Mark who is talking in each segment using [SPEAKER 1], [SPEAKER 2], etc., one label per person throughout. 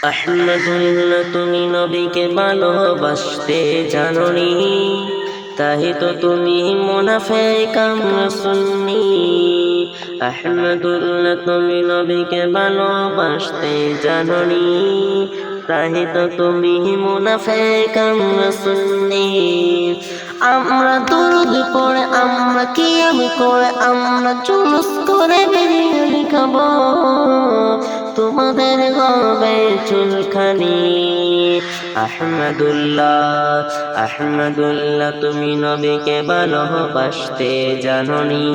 [SPEAKER 1] আহমদুল্লাহ তুমি নবীকে ভালোবাসতে জানোনি, তাই তো তুমি মুনাফিক আমরা সুন্নি। আহমদুল্লাহ তুমি নবীকে ভালোবাসতে জানোনি, তাই তো তুমি মুনাফিক আমরা সুন্নি। আমরা দুরূদ পড়ে, আমরা কিয়াম করে, আমরা জুলুস করে বিরিয়ানি খাবো, তোমাদের হবে চুলখানি। আহমদুল্লাহ আহমদুল্লাহ তুমি নবীকে ভালোবাসতে জানোনি,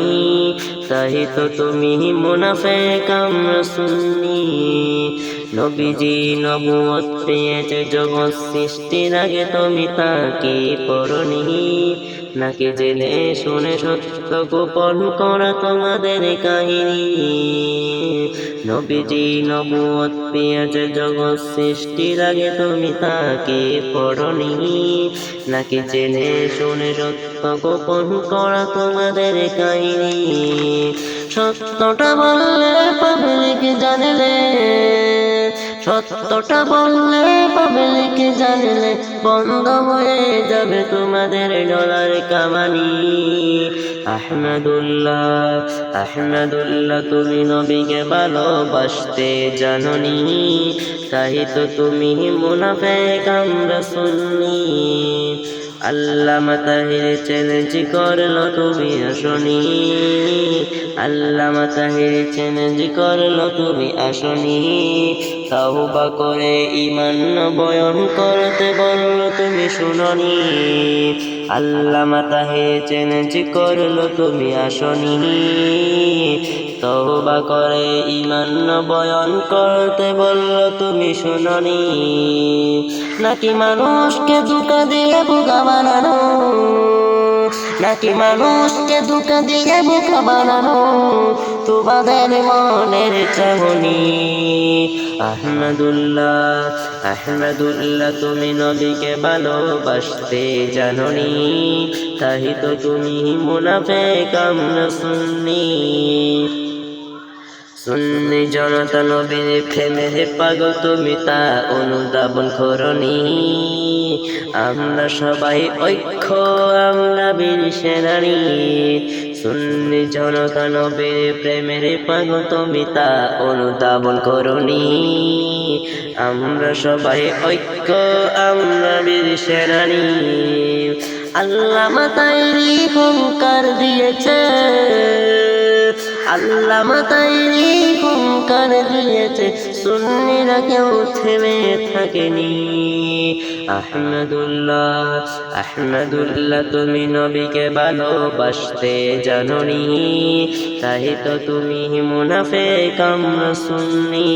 [SPEAKER 1] তাই তো তুমি মুনাফিক আমরা সুন্নি। নবীজি নবুয়ত পেয়েছে জগৎ সৃষ্টির আগে, তুমি তাকে পড়নি, নাকি জেনে শুনে সত্য গোপন করা তোমাদের কাহিনী। নবীজি নবুয়ত পেয়েছে জগৎ সৃষ্টির আগে, তুমি তাকে পড়নি, নাকি জেনে শুনে সত্য গোপন করা তোমাদের কাহিনী। সত্যটা বললে পাবলিক জানলে, সত্যটা বললে পাবলিক জানলে, বন্ধ হয়ে যাবে তোমাদের ডলার কামানি। আহমদুল্লাহ আহমদুল্লাহ তুমি নবীকে ভালোবাসতে জানোনি, তাই তো তুমি মুনাফিক আমরা সুন্নি। আল্লামা তাহির চ্যালেঞ্জ করলো তুমি আসনি, আল্লামা তাহির চ্যালেঞ্জ করলো তুমি আসনি। তাওবা করে ঈমান বয়ান করতে বললো তুমি শুনোনি, আল্লামা তাহির চ্যালেঞ্জ করলো তুমি আসনি। তওবা করে ঈমান বয়ান করতে বললো তুমি শুনোনি, নাকি মানুষকে ধোঁকা দিয়ে বোকা বানানো, নাকি মানুষকে ধোঁকা দিয়ে বোকা বানানো তোমাদের মনের চাহনি। আহমদুল্লাহ আহমদুল্লাহ তুমি নবীকে ভালোবাসতে জানোনি, তাই তো তুমি মুনাফিক আমরা সুন্নি। সুন্নি জনতা নবীর প্রেমের পাগল, তুমি তা অনুধাবন করনি। আমরা সবাই ঐক্য, আমরা বীর সেনানী। সুন্নি জনতা নবীর প্রেমের পাগল, তুমি তা অনুধাবন করনি। আমরা সবাই ঐক্য, আমরা বীর সেনানী। আল্লামা তাইরি হুঙ্কার দিয়েছে, আল্লামা তাইরি হুঙ্কার দিয়েছে, সুন্নিরা কেউ থেমে থাকেনি। আহমদুল্লাহ আহমদুল্লাহ তুমি নবীকে ভালোবাসতে জানোনি, তাই তো তুমি মুনাফিক আমরা সুন্নি।